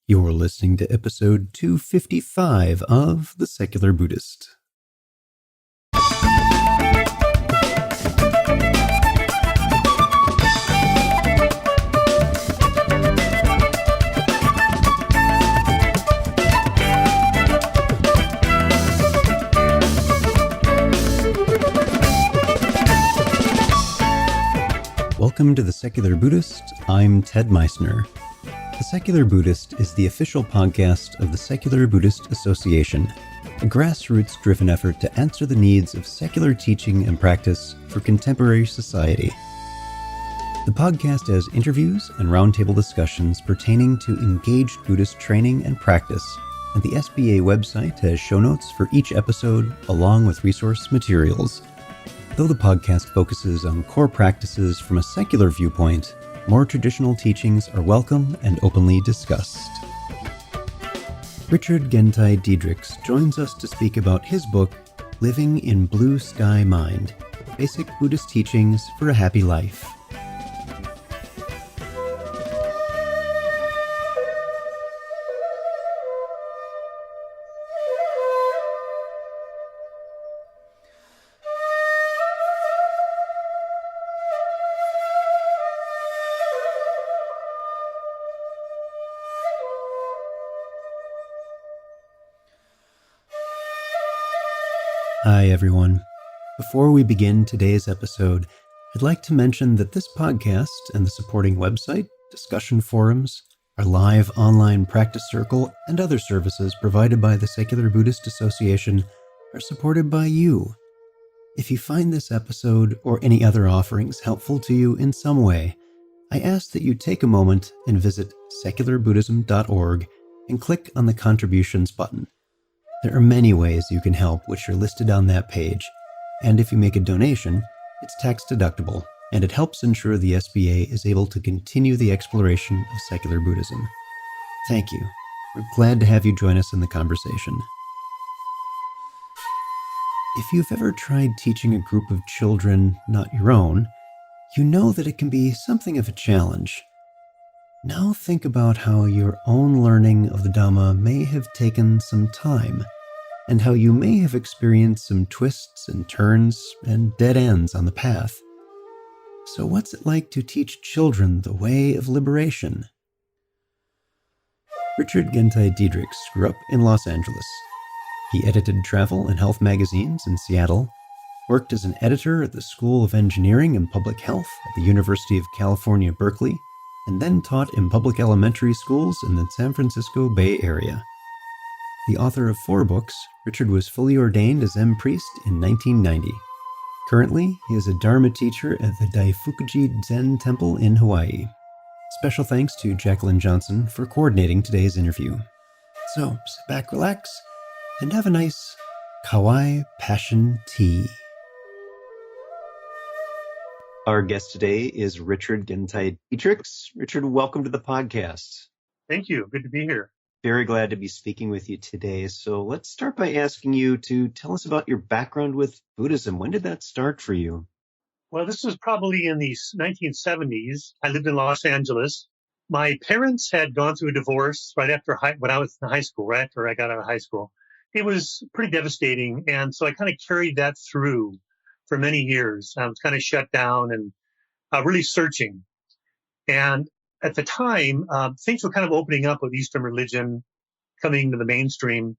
You're listening to episode 255 of The Secular Buddhist. Welcome to The Secular Buddhist. I'm Ted Meissner. The Secular Buddhist is the official podcast of the Secular Buddhist Association, a grassroots-driven effort to answer the needs of secular teaching and practice for contemporary society. The podcast has interviews and roundtable discussions pertaining to engaged Buddhist training and practice, and the SBA website has show notes for each episode along with resource materials. Though the podcast focuses on core practices from a secular viewpoint, more traditional teachings are welcome and openly discussed. Richard Gentei Diedrichs joins us to speak about his book, Living in Blue Sky Mind, Basic Buddhist Teachings for a Happy Life. Hi everyone. Before we begin today's episode, I'd like to mention that this podcast and the supporting website, discussion forums, our live online practice circle, and other services provided by the Secular Buddhist Association are supported by you. If you find this episode or any other offerings helpful to you in some way, I ask that you take a moment and visit secularbuddhism.org and click on the contributions button. There are many ways you can help, which are listed on that page, and if you make a donation, it's tax deductible, and it helps ensure the SBA is able to continue the exploration of secular Buddhism. Thank you. We're glad to have you join us in the conversation. If you've ever tried teaching a group of children not your own, you know that it can be something of a challenge. Now think about how your own learning of the Dhamma may have taken some time, and how you may have experienced some twists and turns and dead ends on the path. So what's it like to teach children the way of liberation? Richard Gentei Diedrichs grew up in Los Angeles. He edited travel and health magazines in Seattle, worked as an editor at the School of Engineering and Public Health at the University of California, Berkeley, and then taught in public elementary schools in the San Francisco Bay Area. The author of 4 books, Richard was fully ordained as Zen priest in 1990. Currently, he is a Dharma teacher at the Daifukuji Zen Temple in Hawaii. Special thanks to Jacqueline Johnson for coordinating today's interview. So, sit back, relax, and have a nice Kauai Passion Tea. Our guest today is Richard Gentei Diedrichs. Richard, welcome to the podcast. Thank you. Good to be here. Very glad to be speaking with you today. So let's start by asking you to tell us about your background with Buddhism. When did that start for you? Well, this was probably in the 1970s. I lived in Los Angeles. My parents had gone through a divorce right after when I was in high school, right after I got out of high school. It was pretty devastating. And so I kind of carried that through for many years. I was kind of shut down and really searching. And at the time, things were kind of opening up with Eastern religion coming to the mainstream.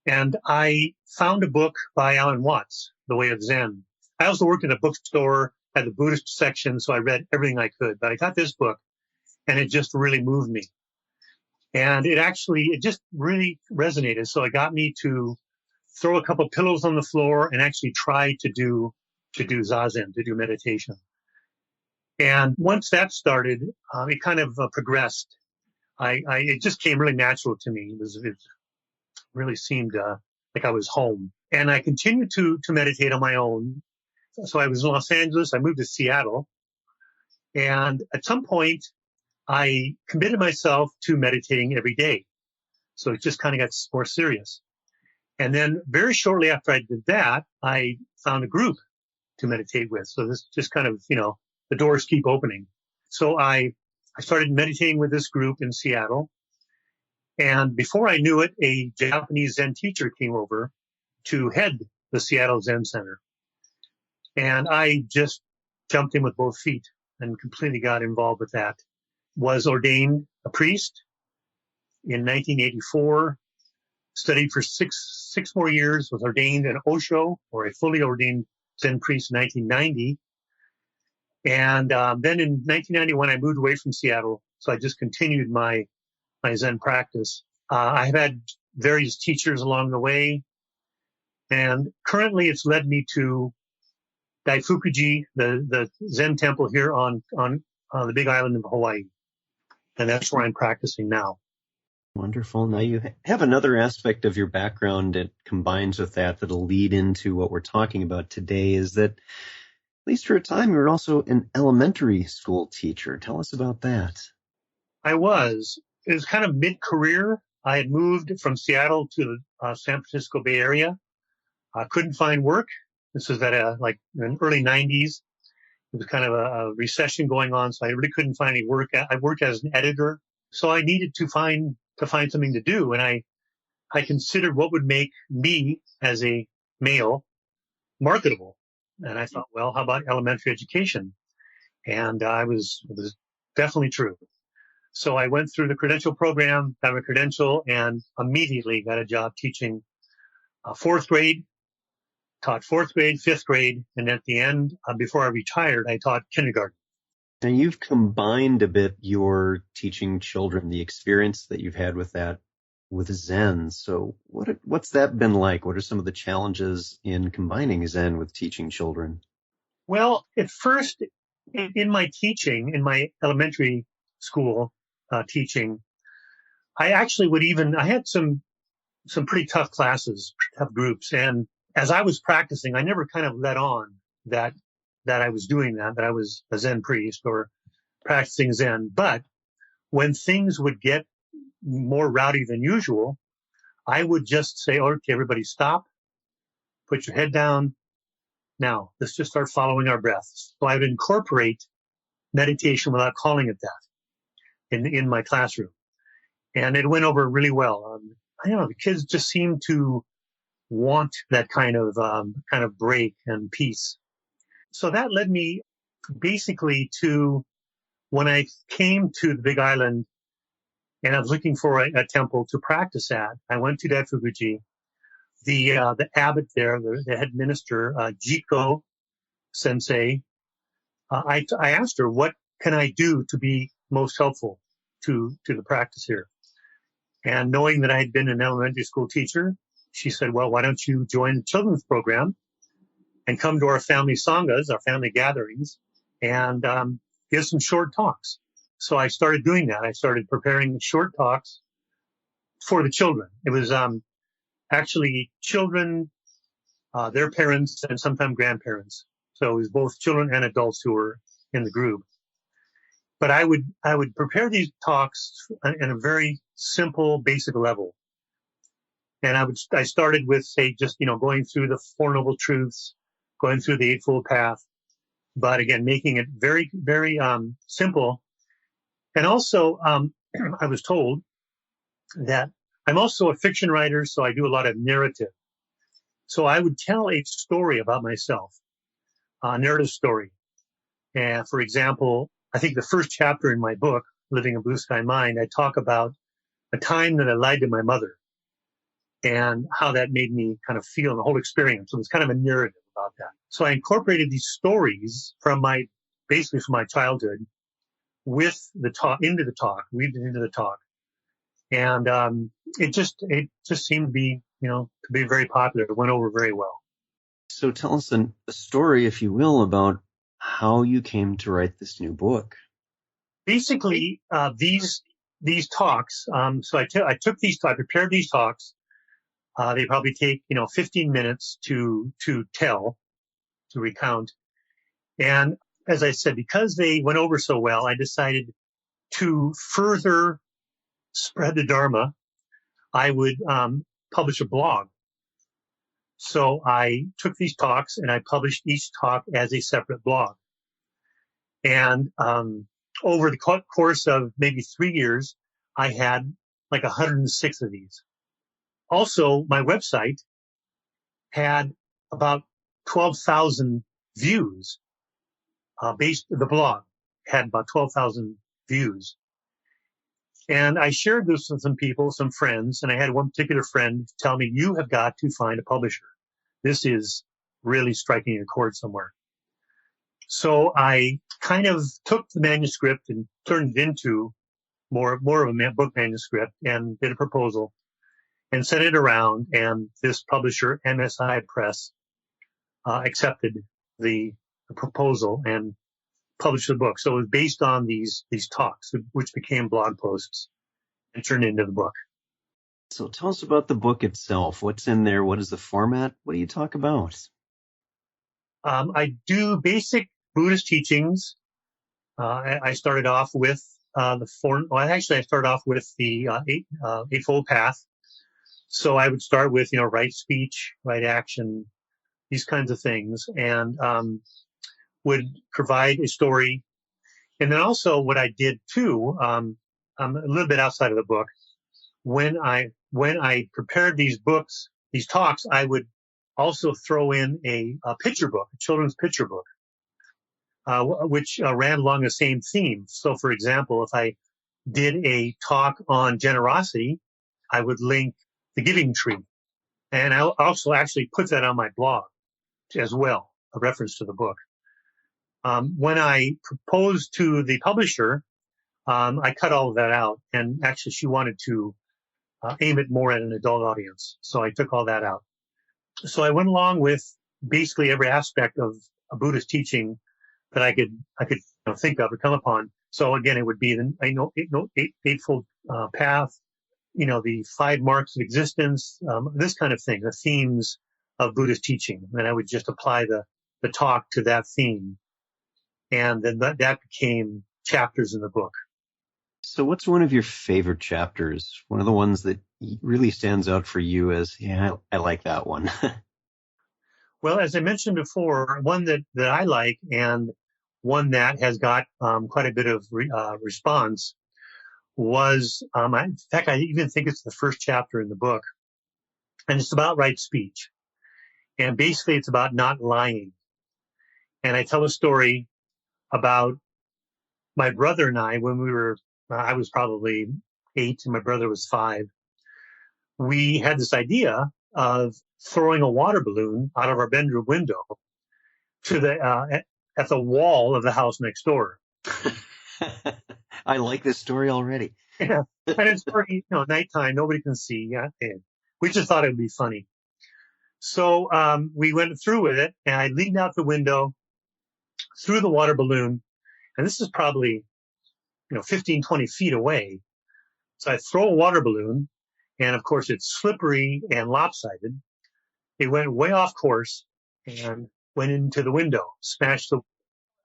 And I found a book by Alan Watts, The Way of Zen. I also worked in a bookstore, had the Buddhist section, so I read everything I could. But I got this book, and it just really moved me. And it just really resonated. So it got me to throw a couple pillows on the floor and actually try to do zazen, to do meditation. And once that started, it kind of progressed. It just came really natural to me. It really seemed like I was home. And I continued to meditate on my own. So I was in Los Angeles. I moved to Seattle. And at some point, I committed myself to meditating every day. So it just kind of got more serious. And then very shortly after I did that, I found a group to meditate with. So this just kind of, the doors keep opening. So I started meditating with this group in Seattle. And before I knew it, a Japanese Zen teacher came over to head the Seattle Zen Center. And I just jumped in with both feet and completely got involved with that. Was ordained a priest in 1984, studied for six more years, was ordained an Osho, or a fully ordained Zen priest, in 1990. And then in 1991, I moved away from Seattle, so I just continued my Zen practice. I have had various teachers along the way, and currently it's led me to Daifukuji, the Zen temple here on the Big Island of Hawaii, and that's where I'm practicing now. Wonderful. Now you have another aspect of your background that combines with that that'll lead into what we're talking about today, is that at least for a time you were also an elementary school teacher. Tell us about that. I was. It was kind of mid-career. I had moved from Seattle to the San Francisco Bay Area. I couldn't find work. This was at like in the early 90s. It was kind of a recession going on, so I really couldn't find any work. I worked as an editor, so I needed to find something to do. And I considered what would make me as a male marketable. And I thought, well, how about elementary education? And it was definitely true. So I went through the credential program, got a credential, and immediately got a job teaching fourth grade, taught fourth grade, fifth grade, and at the end, before I retired, I taught kindergarten. Now you've combined a bit your teaching children, the experience that you've had with that, with Zen. So what's that been like? What are some of the challenges in combining Zen with teaching children? Well, at first, in my teaching, in my elementary school teaching, I actually I had some pretty tough classes, tough groups. And as I was practicing, I never kind of let on that I was doing that I was a Zen priest or practicing Zen. But when things would get more rowdy than usual, I would just say, okay, everybody stop, put your head down. Now, let's just start following our breaths. So I would incorporate meditation without calling it that in my classroom. And it went over really well. I don't know, the kids just seemed to want that kind of break and peace. So that led me basically to when I came to the Big Island and I was looking for a temple to practice at. I went to Daifukuji. The abbot there, the head minister, Jiko Sensei. I asked her, what can I do to be most helpful to the practice here? And knowing that I had been an elementary school teacher, she said, well, why don't you join the children's program and come to our family sanghas, our family gatherings, and give some short talks. So I started doing that. I started preparing short talks for the children. It was actually children, their parents, and sometimes grandparents. So it was both children and adults who were in the group. But I would prepare these talks in a very simple, basic level. And I started with, say, just, going through the Four Noble Truths, going through the Eightfold Path, but again, making it very, very simple. And also, I was told that I'm also a fiction writer, so I do a lot of narrative. So I would tell a story about myself, a narrative story. And for example, I think the first chapter in my book, Living a Blue Sky Mind, I talk about a time that I lied to my mother and how that made me kind of feel in the whole experience. So it was kind of a narrative about that. So I incorporated these stories basically from my childhood with the talk, into the talk, weaved it into the talk. And it just seemed to be, to be very popular. It went over very well. So tell us a story, if you will, about how you came to write this new book. Basically, these talks. So I prepared these talks. They probably take 15 minutes to recount. And as I said, because they went over so well, I decided to further spread the Dharma. I would publish a blog. So I took these talks and I published each talk as a separate blog. And over the course of maybe 3 years, I had like 106 of these. Also, my website had about 12,000 views. The blog had about 12,000 views. And I shared this with some people, some friends, and I had one particular friend tell me, you have got to find a publisher. This is really striking a chord somewhere. So I kind of took the manuscript and turned it into more of a book manuscript and did a proposal and sent it around. And this publisher, MSI Press, accepted the proposal and published the book. So it was based on these talks, which became blog posts and turned into the book. So tell us about the book itself. What's in there? What is the format? What do you talk about? I do basic Buddhist teachings. I started off with I started off with the Eightfold Path. So I would start with, right speech, right action, these kinds of things, and would provide a story. And then also what I did too, a little bit outside of the book, when I prepared these books, these talks, I would also throw in a picture book, a children's picture book, which ran along the same theme. So, for example, if I did a talk on generosity, I would link the giving tree. And I also actually put that on my blog as well, a reference to the book. When I proposed to the publisher, I cut all of that out. And actually, she wanted to aim it more at an adult audience. So I took all that out. So I went along with basically every aspect of a Buddhist teaching that I could think of or come upon. So again, it would be the Eightfold Path, the 5 marks of existence, this kind of thing, the themes of Buddhist teaching. And I would just apply the talk to that theme. And then that became chapters in the book. So what's one of your favorite chapters? One of the ones that really stands out for you as, I like that one. Well, as I mentioned before, one that I like and one that has got quite a bit of response was, in fact, I even think it's the first chapter in the book, and it's about right speech. And basically it's about not lying. And I tell a story about my brother and I, when I was probably 8 and my brother was 5. We had this idea of throwing a water balloon out of our bedroom window to at the wall of the house next door. I like this story already. Yeah. And it's already, nighttime, nobody can see. Yeah. And we just thought it would be funny. So we went through with it, and I leaned out the window, threw the water balloon, and this is probably 15, 20 feet away. So I throw a water balloon, and of course it's slippery and lopsided. It went way off course and went into the window, smashed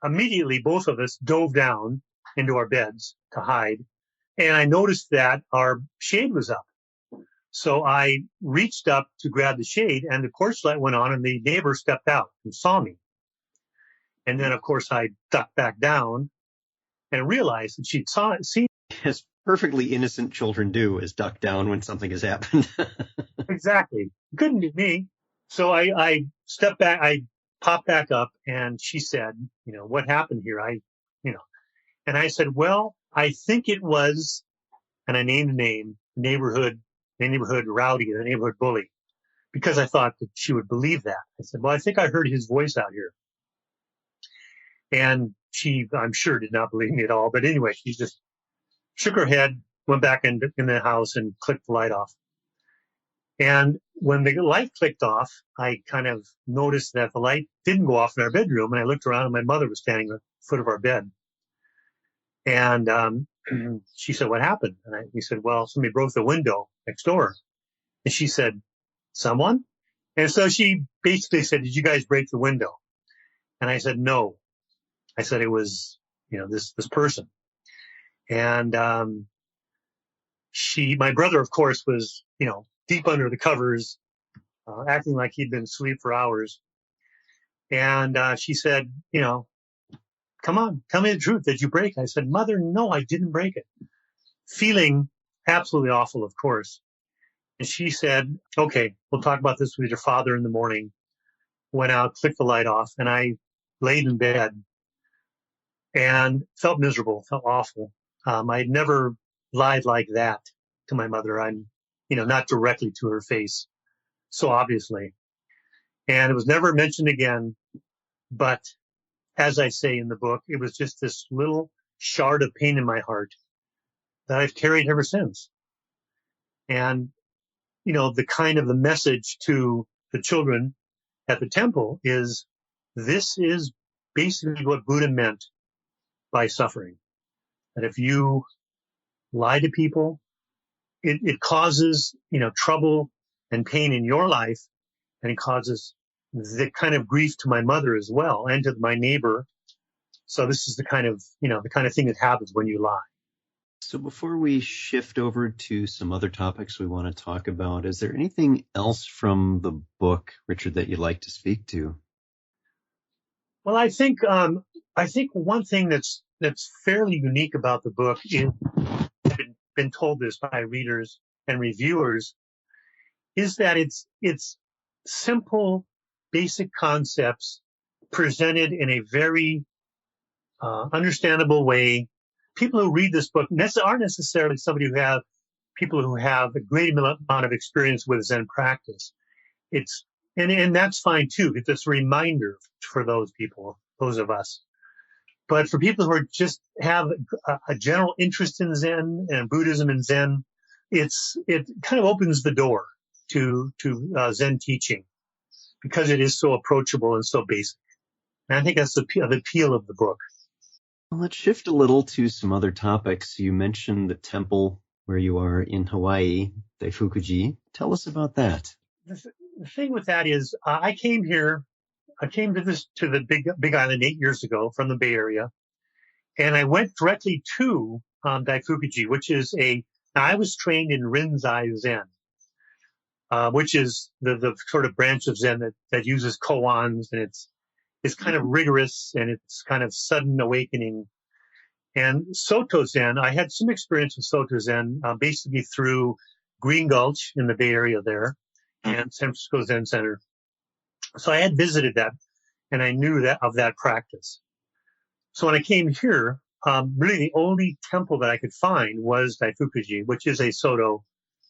immediately both of us dove down into our beds to hide. And I noticed that our shade was up. So I reached up to grab the shade, and the porch light went on, and the neighbor stepped out and saw me. And then, of course, I ducked back down and realized that she'd seen. As perfectly innocent children do, is duck down when something has happened. Exactly. Couldn't be me. So I stepped back, I popped back up, and she said, what happened here? And I said, well, I think it was, and I named a name, neighborhood rowdy, the neighborhood bully, because I thought that she would believe that. I said, well, I think I heard his voice out here. And she, I'm sure, did not believe me at all. But anyway, she just shook her head, went back in the house and clicked the light off. And when the light clicked off, I kind of noticed that the light didn't go off in our bedroom. And I looked around, and my mother was standing at the foot of our bed. And she said, what happened? And we said, well, somebody broke the window next door. And she said, someone? And so she basically said, did you guys break the window? And I said, no. I said, it was, this person. And my brother, of course, was, deep under the covers, acting like he'd been asleep for hours. And she said, come on, tell me the truth. Did you break it? I said, Mother, no, I didn't break it. Feeling absolutely awful, of course. And she said, okay, we'll talk about this with your father in the morning. Went out, clicked the light off, and I laid in bed and felt miserable, felt awful. I'd never lied like that to my mother. Not directly to her face, so obviously. And it was never mentioned again. But as I say in the book, it was just this little shard of pain in my heart that I've carried ever since. And, the message to the children at the temple is this is basically what Buddha meant by suffering. That if you lie to people, it causes, trouble and pain in your life, and it causes the kind of grief to my mother as well, and to my neighbor. So this is the kind of thing that happens when you lie. So before we shift over to some other topics we want to talk about, is there anything else from the book, Richard, that you'd like to speak to? Well, I think one thing that's fairly unique about the book is, I've been told this by readers and reviewers, is that it's simple, basic concepts presented in a very understandable way. People who read this book aren't necessarily people who have a great amount of experience with Zen practice. And that's fine too. It's just a reminder for those people, those of us. But for people who have a general interest in Zen and Buddhism and Zen, it kind of opens the door to Zen teaching, because it is so approachable and so basic. And I think that's the appeal of the book. Well, let's shift a little to some other topics. You mentioned the temple where you are in Hawaii, Daifukuji. Tell us about that. The thing with that is, I came to the Big Island 8 years ago from the Bay Area, and I went directly to Daifukuji, which is I was trained in Rinzai Zen, which is the sort of branch of Zen that uses koans, and it's kind of rigorous, and it's kind of sudden awakening. And Soto Zen, I had some experience with Soto Zen, basically through Green Gulch in the Bay Area there, and San Francisco Zen Center. So I had visited that, and I knew of that practice. So when I came here, really the only temple that I could find was Daifukuji, which is a Soto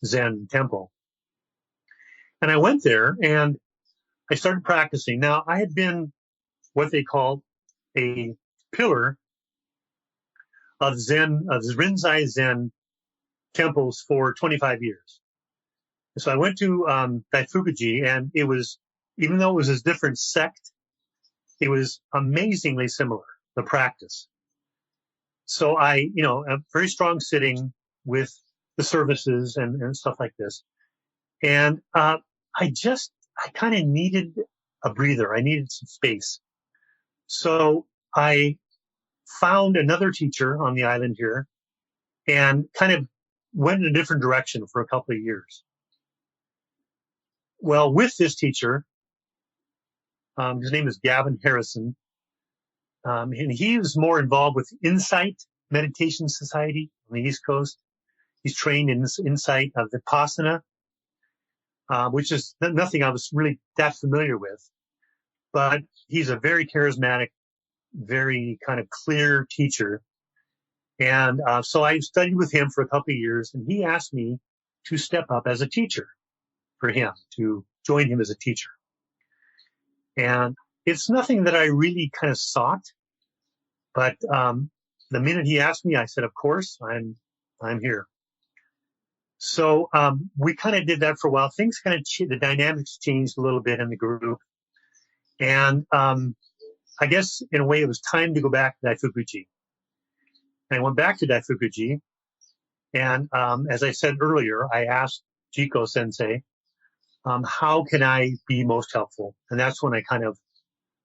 Zen temple. And I went there and I started practicing. Now, I had been what they call a pillar of Rinzai Zen temples for 25 years. So I went to Daifukuji, and even though it was a different sect, it was amazingly similar, the practice. So a very strong sitting with the services and stuff like this. And I kind of needed a breather. I needed some space. So I found another teacher on the island here and kind of went in a different direction for a couple of years. Well, with this teacher, his name is Gavin Harrison, and he was more involved with Insight Meditation Society on the East Coast. He's trained in this Insight of Vipassana, which is nothing I was really that familiar with. But he's a very charismatic, very kind of clear teacher. And so I studied with him for a couple of years, and he asked me to step up as a teacher for him, to join him as a teacher. And it's nothing that I really kind of sought, but the minute he asked me, I said, of course, I'm here. So we kind of did that for a while. Things kind of the dynamics changed a little bit in the group. And I guess in a way it was time to go back to Daifukuji. And I went back to Daifukuji. And as I said earlier, I asked Jiko Sensei, how can I be most helpful? And that's when I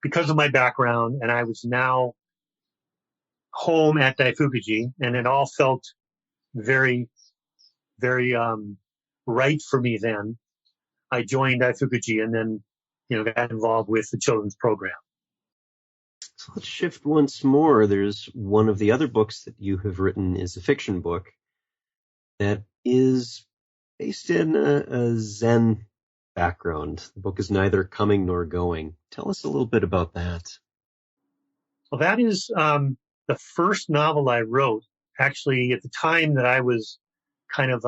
because of my background, and I was now home at Daifukuji, and it all felt very, very right for me then. I joined Daifukuji and then, got involved with the children's program. So let's shift once more. There's one of the other books that you have written is a fiction book that is based in a Zen background. The book is neither coming nor going. Tell us a little bit about that. Well, that is the first novel I wrote, actually, at the time that I was kind of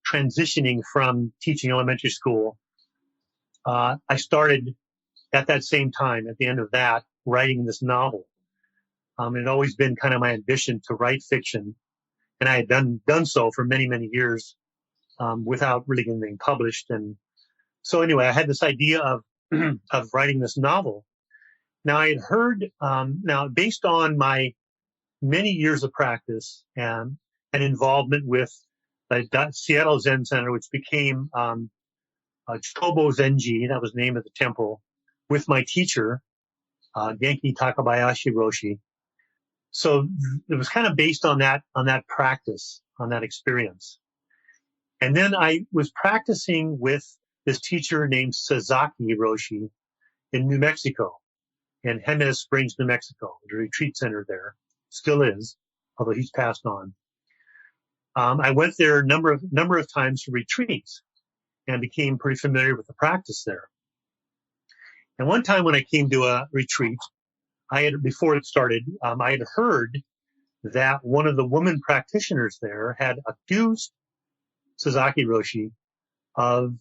transitioning from teaching elementary school. I started at that same time, at the end of that, writing this novel. It had always been kind of my ambition to write fiction, and I had done so for many, many years without really getting anything published. And so anyway, I had this idea of of writing this novel. Now I had heard, now based on my many years of practice and involvement with the Seattle Zen Center, which became Chobo Zenji, that was the name of the temple, with my teacher, Genki Takabayashi Roshi. So it was kind of based on that practice, on that experience. And then I was practicing with this teacher named Sasaki Roshi in New Mexico, in Jimenez Springs, New Mexico, the retreat center there, still is, although he's passed on. I went there a number of times for retreats and became pretty familiar with the practice there. And one time when I came to a retreat, before it started, I had heard that one of the women practitioners there had accused Sasaki Roshi of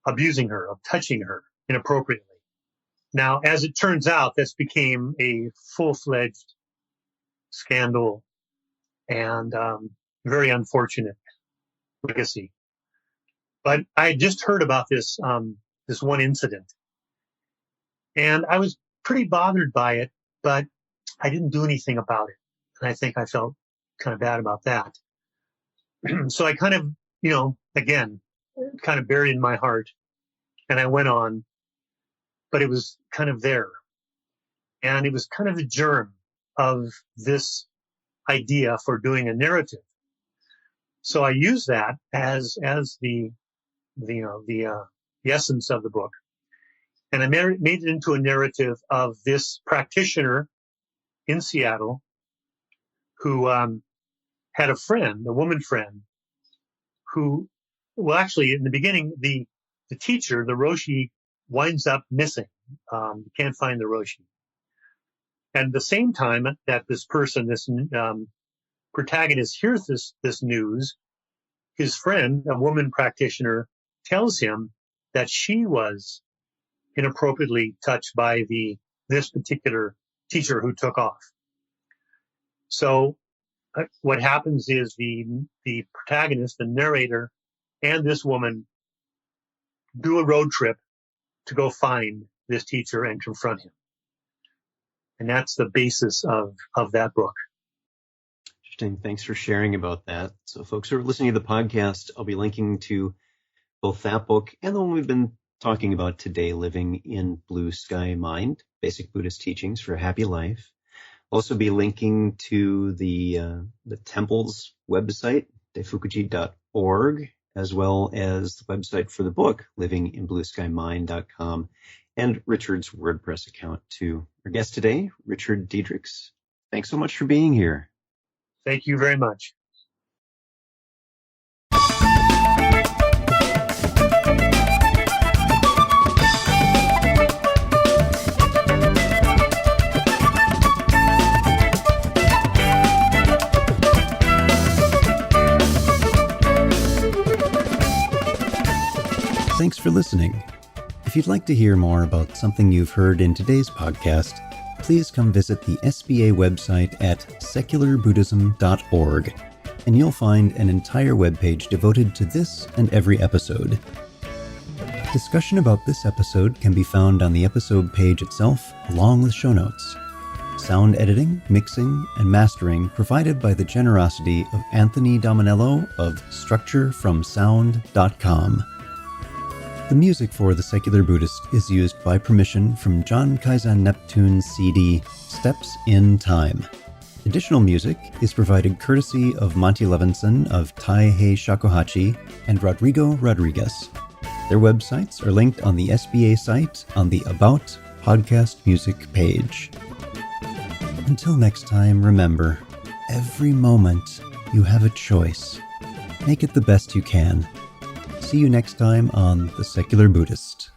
abusing her, of touching her inappropriately. Now, as it turns out, this became a full-fledged scandal and very unfortunate legacy. But I had just heard about this one incident, and I was pretty bothered by it, but I didn't do anything about it. And I think I felt kind of bad about that. So I kind of, again, kind of buried in my heart, and I went on, but it was kind of there. And it was kind of the germ of this idea for doing a narrative. So I used that as the essence of the book. And I made it into a narrative of this practitioner in Seattle who had a woman friend, who, well, actually, in the beginning, the teacher, the Roshi, winds up missing. You can't find the Roshi. And at the same time that this person, this protagonist, hears this news, his friend, a woman practitioner, tells him that she was inappropriately touched by this particular teacher who took off. So what happens is the protagonist, the narrator, and this woman do a road trip to go find this teacher and confront him. And that's the basis of that book. Interesting. Thanks for sharing about that. So folks who are listening to the podcast, I'll be linking to both that book and the one we've been talking about today, Living in Blue Sky Mind, Basic Buddhist Teachings for a Happy Life. I'll also be linking to the temple's website, daifukuji.org, as well as the website for the book, livinginblueskymind.com, and Richard's WordPress account too. Our guest today, Richard Diedrichs. Thanks so much for being here. Thank you very much. Thanks for listening. If you'd like to hear more about something you've heard in today's podcast, please come visit the SBA website at secularbuddhism.org, and you'll find an entire webpage devoted to this and every episode. Discussion about this episode can be found on the episode page itself, along with show notes. Sound editing, mixing, and mastering provided by the generosity of Anthony Dominello of StructureFromSound.com. The music for The Secular Buddhist is used by permission from John Kaizen Neptune's CD, Steps in Time. Additional music is provided courtesy of Monty Levinson of Taihei Shakuhachi and Rodrigo Rodriguez. Their websites are linked on the SBA site on the About Podcast Music page. Until next time, remember, every moment you have a choice. Make it the best you can. See you next time on The Secular Buddhist.